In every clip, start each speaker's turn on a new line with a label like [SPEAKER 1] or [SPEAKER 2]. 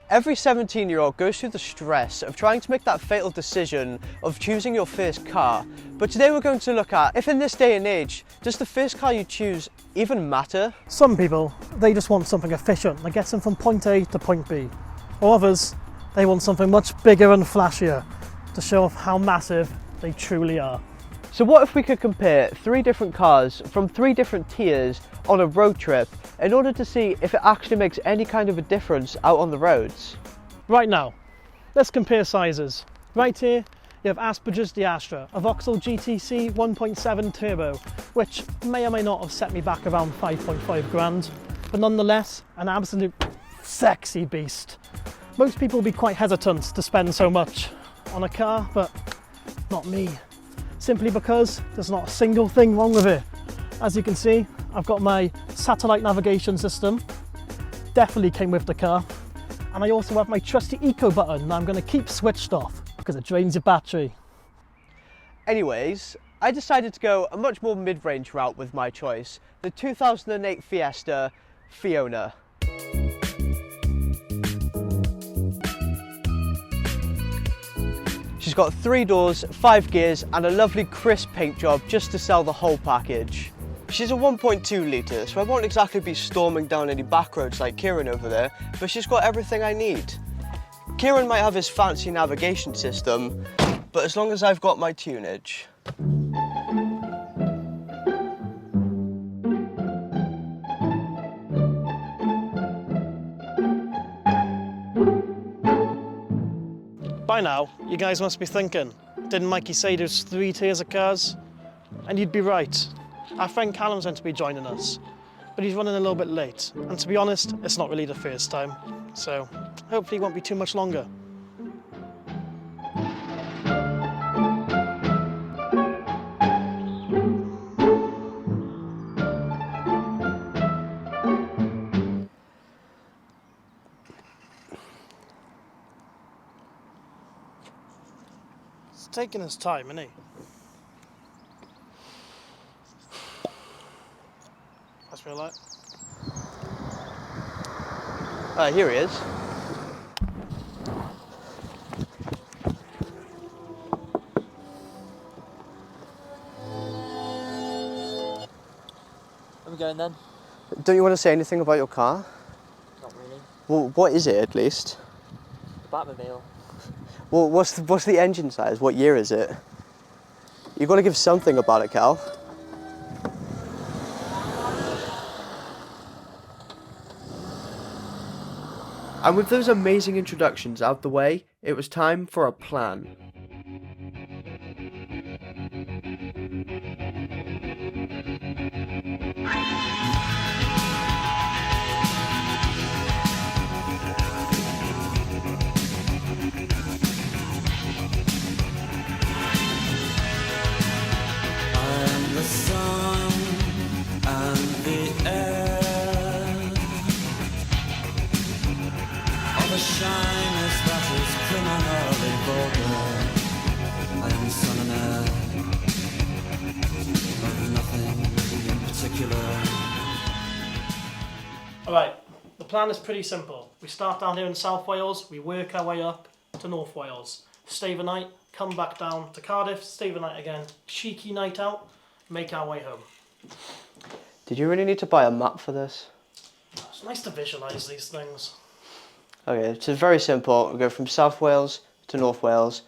[SPEAKER 1] Every 17-year-old goes through the stress of trying to make that fatal decision of choosing your first car. But today we're going to look at if in this day and age, does the first car you choose even matter?
[SPEAKER 2] Some people, they just want something efficient that gets them from point A to point B. Or others, they want something much bigger and flashier to show off how massive they truly are.
[SPEAKER 1] So what if we could compare 3 different cars from 3 different tiers on a road trip in order to see if it actually makes any kind of a difference out on the roads?
[SPEAKER 2] Right now, let's compare sizes. Right here, you have Asperger's the Astra, a Vauxhall GTC 1.7 turbo, which may or may not have set me back around 5.5 grand, but nonetheless, an absolute sexy beast. Most people will be quite hesitant to spend so much on a car, but not me. Simply because there's not a single thing wrong with it. As you can see, I've got my satellite navigation system, definitely came with the car, and I also have my trusty eco button that I'm going to keep switched off because it drains your battery.
[SPEAKER 1] Anyways, I decided to go a much more mid-range route with my choice, the 2008 Fiesta Fiona. She's got 3 doors, 5 gears and a lovely crisp paint job just to sell the whole package. She's a 1.2 litre, so I won't exactly be storming down any back roads like Kieran over there, but she's got everything I need. Kieran might have his fancy navigation system, but as long as I've got my tunage.
[SPEAKER 2] By now, you guys must be thinking, didn't Mikey say there's 3 tiers of cars? And you'd be right. Our friend Callum's meant to be joining us, but he's running a little bit late. And to be honest, it's not really the first time. So hopefully it won't be too much longer. It's taking his time, isn't he? That's real light.
[SPEAKER 1] Here he is.
[SPEAKER 3] Where are we going then?
[SPEAKER 1] Don't you want to say anything about your car?
[SPEAKER 3] Not really.
[SPEAKER 1] Well, what is it at least?
[SPEAKER 3] The Batmobile.
[SPEAKER 1] Well, what's the engine size? What year is it? You've got to give something about it, Cal. And with those amazing introductions out the way, it was time for a plan.
[SPEAKER 4] The sun and the air all the shyness that is criminally vulgar. I am sun and air of nothing in particular.
[SPEAKER 2] Alright, the plan is pretty simple. We start down here in South Wales, we work our way up to North Wales. Stay the night, come back down to Cardiff, stay the night again. Cheeky night out. Make our way home.
[SPEAKER 1] Did you really need to buy a map for this?
[SPEAKER 2] It's nice to visualise these things.
[SPEAKER 1] Okay, so it's very simple. We go from South Wales to North Wales,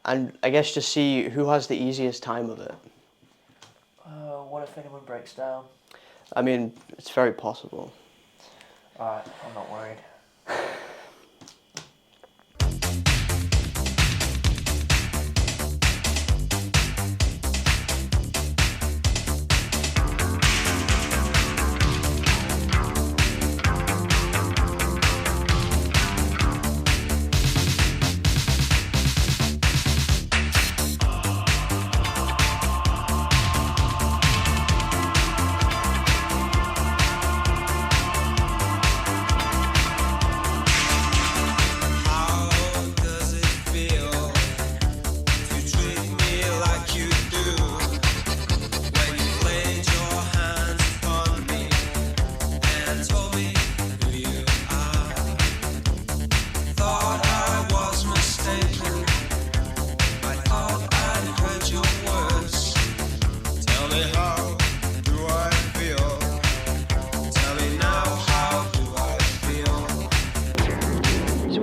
[SPEAKER 1] and I guess just see who has the easiest time of it.
[SPEAKER 3] What if anyone breaks down?
[SPEAKER 1] I mean, it's very possible.
[SPEAKER 3] Alright, I'm not worried.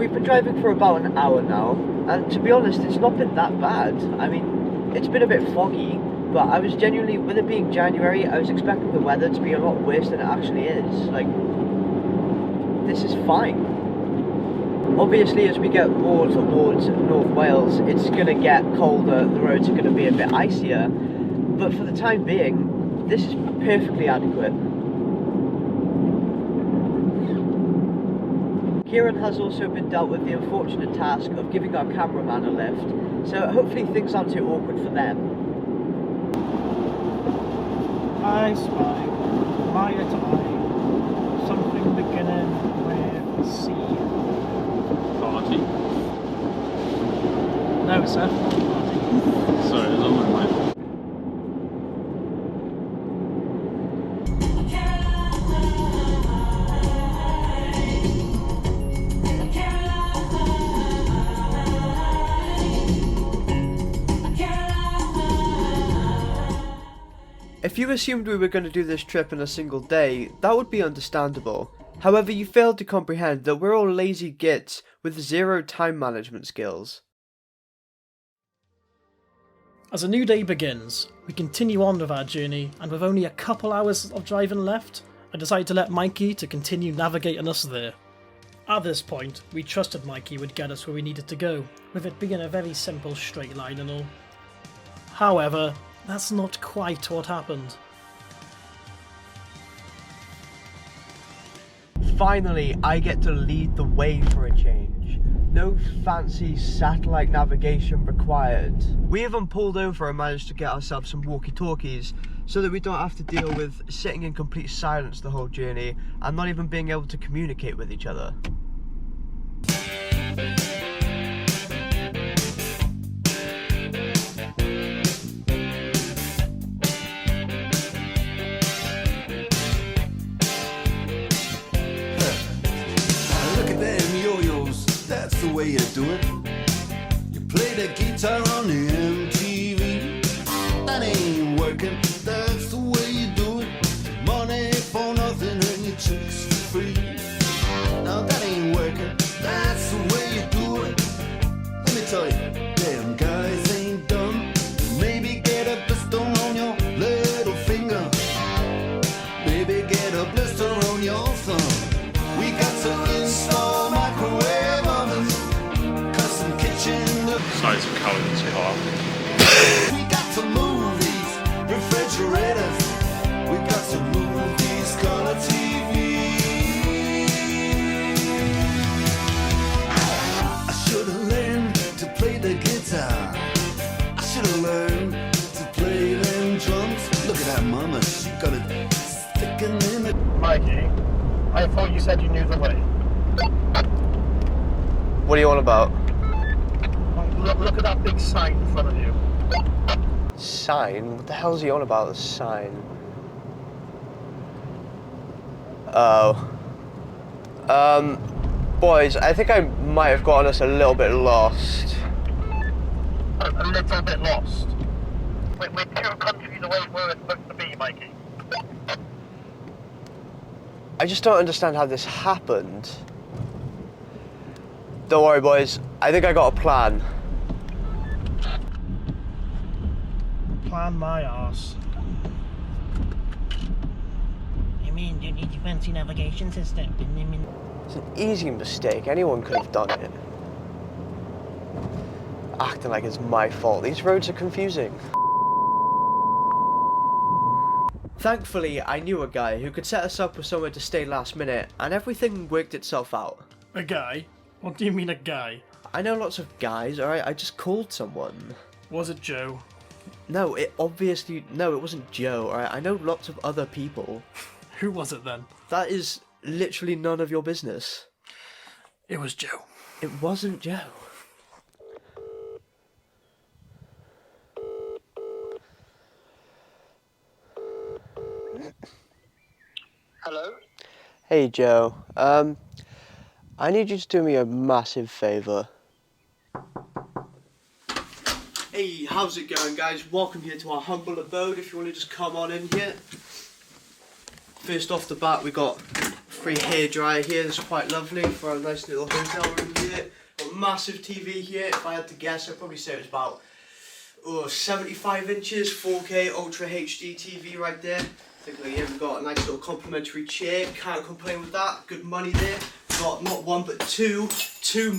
[SPEAKER 1] we've been driving for about an hour now, and to be honest, it's not been that bad. I mean, it's been a bit foggy, but I was genuinely, with it being January, I was expecting the weather to be a lot worse than it actually is. Like, this is fine. Obviously, as we get more towards North Wales, it's going to get colder, the roads are going to be a bit icier, but for the time being, this is perfectly adequate. Kieran has also been dealt with the unfortunate task of giving our cameraman a lift, so hopefully things aren't too awkward for them.
[SPEAKER 2] I spy, my eye, something beginning with C.
[SPEAKER 5] Party?
[SPEAKER 2] No, sir. Party.
[SPEAKER 5] Sorry, it's on my mind.
[SPEAKER 1] If you assumed we were going to do this trip in a single day, that would be understandable. However, you failed to comprehend that we're all lazy gits with zero time management skills.
[SPEAKER 2] As a new day begins, we continue on with our journey, and with only a couple hours of driving left, I decided to let Mikey to continue navigating us there. At this point, we trusted Mikey would get us where we needed to go, with it being a very simple straight line and all. However, that's not quite what happened.
[SPEAKER 1] Finally, I get to lead the way for a change. No fancy satellite navigation required. We even pulled over and managed to get ourselves some walkie-talkies so that we don't have to deal with sitting in complete silence the whole journey and not even being able to communicate with each other.
[SPEAKER 4] That's the way you do it. You play the guitar on the MTV. That ain't working. That's the way you do it. Money for nothing and your chicks for free. Now that ain't working. That's the way you do it. Let me tell you, damn guys ain't dumb. Maybe get a blister on your little finger. Maybe get a blister on your thumb. We got to install microwave.
[SPEAKER 5] Size of Cullen's car.
[SPEAKER 4] We got to move these refrigerators. We got to move these color TVs. I should have learned to play the guitar. I should have learned to play them drums. Look at that mama, she got it sticking in it.
[SPEAKER 6] Mikey, I thought you said you knew the way.
[SPEAKER 1] What are you on about?
[SPEAKER 6] Look at that big sign in front of you.
[SPEAKER 1] Sign? What the hell's he on about, the sign? Oh. Boys, I think I might have gotten us a little bit lost.
[SPEAKER 6] A little bit lost. We're 2 countries away from where we're supposed to be, Mikey.
[SPEAKER 1] I just don't understand how this happened. Don't worry, boys. I think I got a plan.
[SPEAKER 2] Plan my arse.
[SPEAKER 7] You mean you need your fancy navigation system?
[SPEAKER 1] It's an easy mistake. Anyone could have done it. Acting like it's my fault. These roads are confusing. Thankfully, I knew a guy who could set us up with somewhere to stay last minute, and everything worked itself out.
[SPEAKER 2] A guy? What do you mean a guy?
[SPEAKER 1] I know lots of guys, alright? I just called someone.
[SPEAKER 2] Was it Joe?
[SPEAKER 1] No, it wasn't Joe, alright? I know lots of other people.
[SPEAKER 2] Who was it then?
[SPEAKER 1] That is literally none of your business.
[SPEAKER 2] It was Joe.
[SPEAKER 1] It wasn't Joe.
[SPEAKER 6] Hello?
[SPEAKER 1] Hey Joe, I need you to do me a massive favour. Hey, how's it going guys? Welcome here to our humble abode, if you want to just come on in here. First off the bat we got free hairdryer here. That's quite lovely for a nice little hotel room here. Got a massive TV here. If I had to guess, I'd probably say it was about 75 inches, 4K Ultra HD TV right there. I think we even got a nice little complimentary chair. Can't complain with that. Good money there. Got not one but two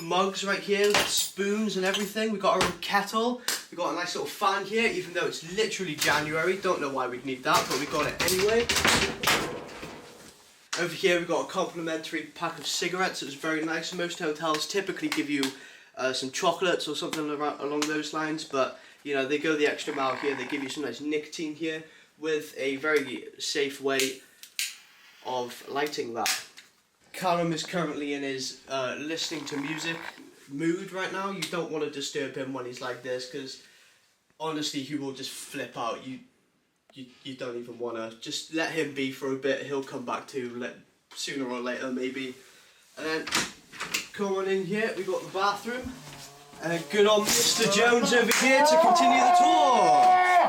[SPEAKER 1] mugs right here with spoons and everything. We got our own kettle. We got a nice little fan here, even though it's literally January. Don't know why we'd need that, but we got it anyway. Over here we've got a complimentary pack of cigarettes. It's very nice. Most hotels typically give you some chocolates or something along those lines, but you know, they go the extra mile here. They give you some nice nicotine here with a very safe way of lighting that. Callum is currently in his listening to music mood right now. You don't want to disturb him when he's like this, because honestly he will just flip out. You don't even want to. Just let him be for a bit. He'll come back to sooner or later maybe. And then come on in here. We got the bathroom. Good on Mr. Jones over here to continue the tour.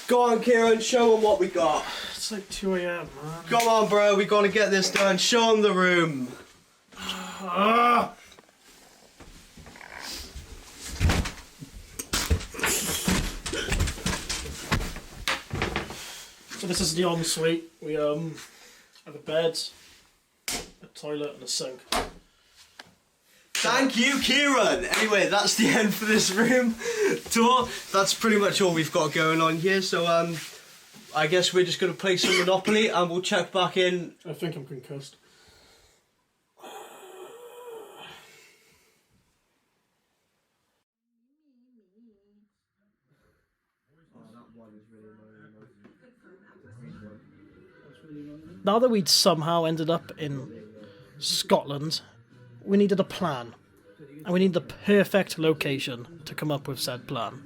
[SPEAKER 1] Go on, Kieran, show them what we got.
[SPEAKER 2] It's like 2 AM, man.
[SPEAKER 1] Come on, bro, we got to get this done. Show them the room.
[SPEAKER 2] So this is the ensuite. We have a bed, a toilet and a sink.
[SPEAKER 1] Thank you, Kieran. Anyway, that's the end for this room tour. That's pretty much all we've got going on here. So I guess we're just going to play some Monopoly and we'll check back in.
[SPEAKER 2] I think I'm concussed. Now that we'd somehow ended up in Scotland, we needed a plan. And we needed the perfect location to come up with said plan.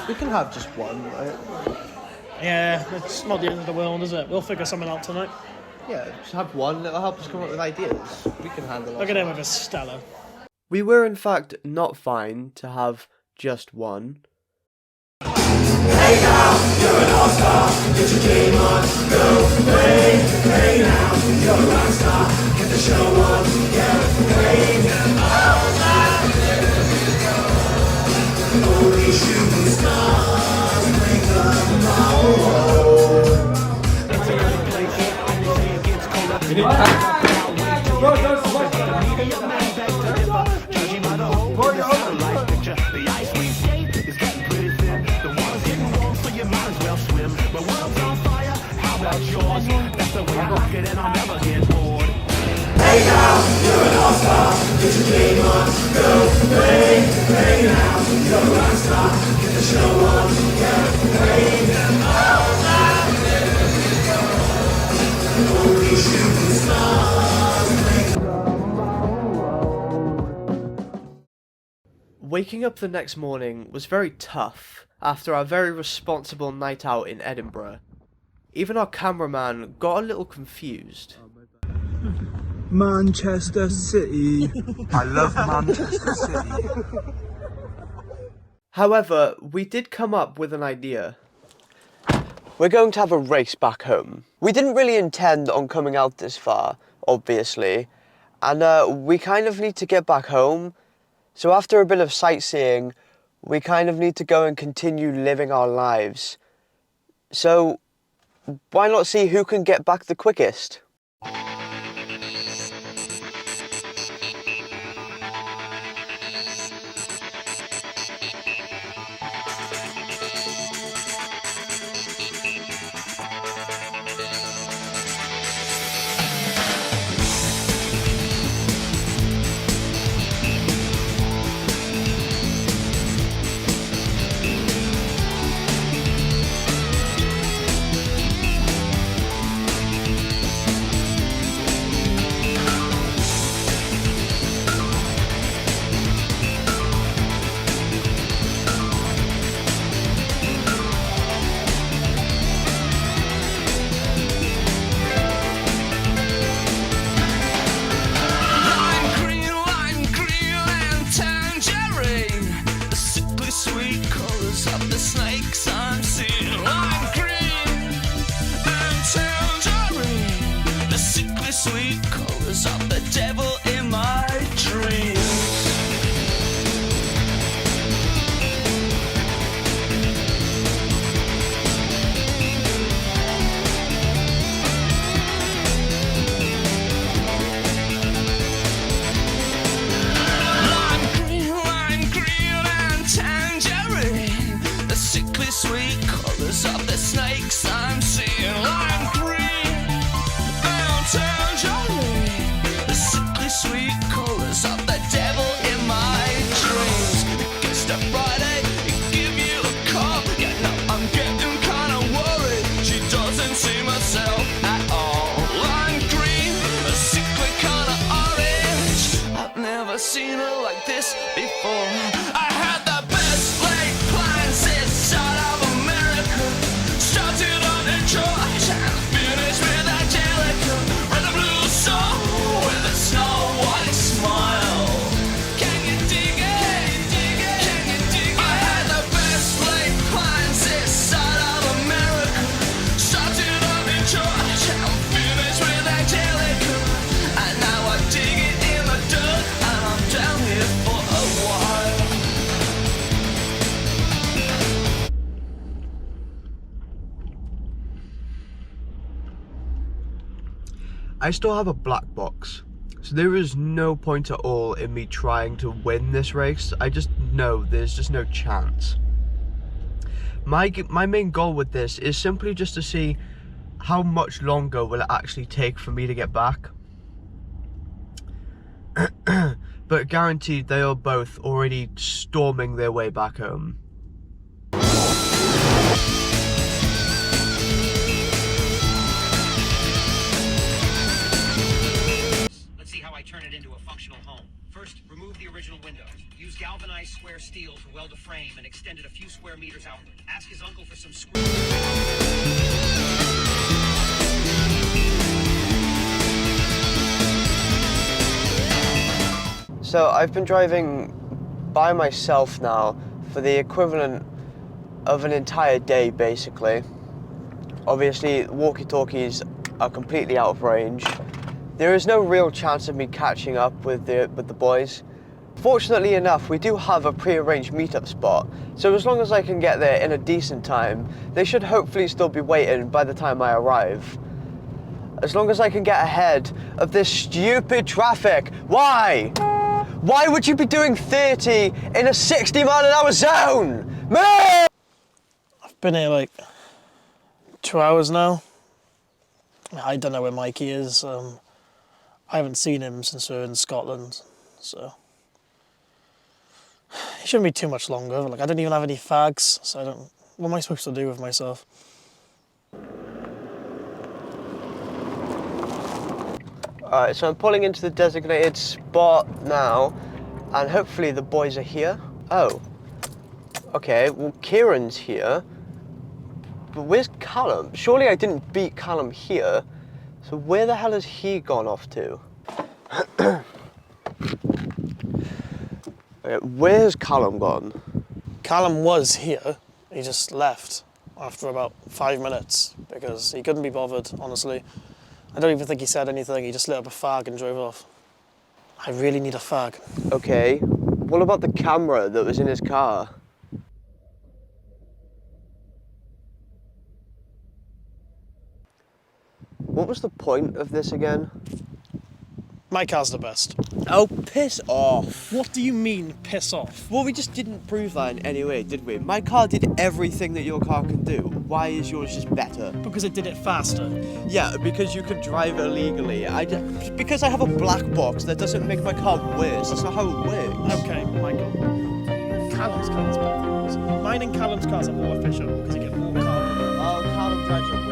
[SPEAKER 1] We can have just one, right?
[SPEAKER 2] Yeah, it's not the end of the world, is it? We'll figure something out tonight.
[SPEAKER 1] Yeah, just have one. It'll help us come up with ideas. We can handle it.
[SPEAKER 2] Look at him with his Stella.
[SPEAKER 1] We were in fact not fine to have just one.
[SPEAKER 8] Hey now, you're an all-star. Get your game on, go play. Hey now, you're a rock star. Get the show on, yeah, play. Only shooting stars make tomorrow. Hey now, you're an all-star. Get your game on, go play. Hey now, you're a rock star. Get the show on, yeah, play. Only shooting stars make
[SPEAKER 1] Waking up the next morning was very tough after our very responsible night out in Edinburgh. Even our cameraman got a little confused.
[SPEAKER 9] Manchester City. I love Manchester City.
[SPEAKER 1] However, we did come up with an idea. We're going to have a race back home. We didn't really intend on coming out this far, obviously, and we kind of need to get back home. So after a bit of sightseeing, we kind of need to go and continue living our lives. So why not see who can get back the quickest?
[SPEAKER 8] sickly sweet colours of the devil in my dreams. Lime green and tangerine, the sickly sweet colours of the snakes I'm seeing. Lime green and tangerine, the sickly sweet colours of the devil in my dreams. It gets to Friday, give you a call. Yeah, no, I'm getting kinda worried. She doesn't seem herself at all. Lime green, a sickly kinda orange. I've never seen her like this before. I had the best laid plans this side of America. Started on a George and finished with Angelica. Red and blue soul with a snow white smile. Can you dig it? Can you dig it? Can you dig it? I had the best laid plans this side of America. Started on a George and finished with Angelica. And now I dig it in the dirt and I'm down here for a while.
[SPEAKER 1] I still have a black box, so there is no point at all in me trying to win this race. I just know there's just no chance. My main goal with this is simply just to see how much longer will it actually take for me to get back. But guaranteed they are both already storming their way back home.
[SPEAKER 10] Let's see how I turn it into a functional home. First, remove the original windows. Use galvanized square steel to weld a frame and extend it a few square meters outward. Ask his uncle for some screws.
[SPEAKER 1] So I've been driving by myself now for the equivalent of an entire day, basically. Obviously, walkie-talkies are completely out of range. There is no real chance of me catching up with the boys. Fortunately enough, we do have a pre-arranged meetup spot, so as long as I can get there in a decent time, they should hopefully still be waiting by the time I arrive. As long as I can get ahead of this stupid traffic. Why? Why would you be doing 30 in a 60-mile-an-hour zone? Man!
[SPEAKER 2] I've been here like 2 hours now. I don't know where Mikey is. I haven't seen him since we were in Scotland, so it shouldn't be too much longer. Like, I don't even have any fags, so I don't. What am I supposed to do with myself?
[SPEAKER 1] Alright, so I'm pulling into the designated spot now, and hopefully the boys are here. Oh. Okay, well, Kieran's here. But where's Callum? Surely I didn't beat Callum here. So where the hell has he gone off to? Okay, where's Callum gone?
[SPEAKER 2] Callum was here. He just left after about 5 minutes because he couldn't be bothered, honestly. I don't even think he said anything. He just lit up a fag and drove off. I really need a fag.
[SPEAKER 1] Okay, what about the camera that was in his car? What was the point of this again?
[SPEAKER 2] My car's the best.
[SPEAKER 1] Oh, piss off.
[SPEAKER 2] What do you mean, piss off?
[SPEAKER 1] Well, we just didn't prove that in any way, did we? My car did everything that your car can do. Why is yours just better?
[SPEAKER 2] Because it did it faster.
[SPEAKER 1] Yeah, because you can drive illegally. Because I have a black box, that doesn't make my car worse. That's not how it works.
[SPEAKER 2] Okay, Michael. Callum's car's better. Mine and Callum's cars are more efficient because you get more carbon.
[SPEAKER 1] Oh, Callum drives a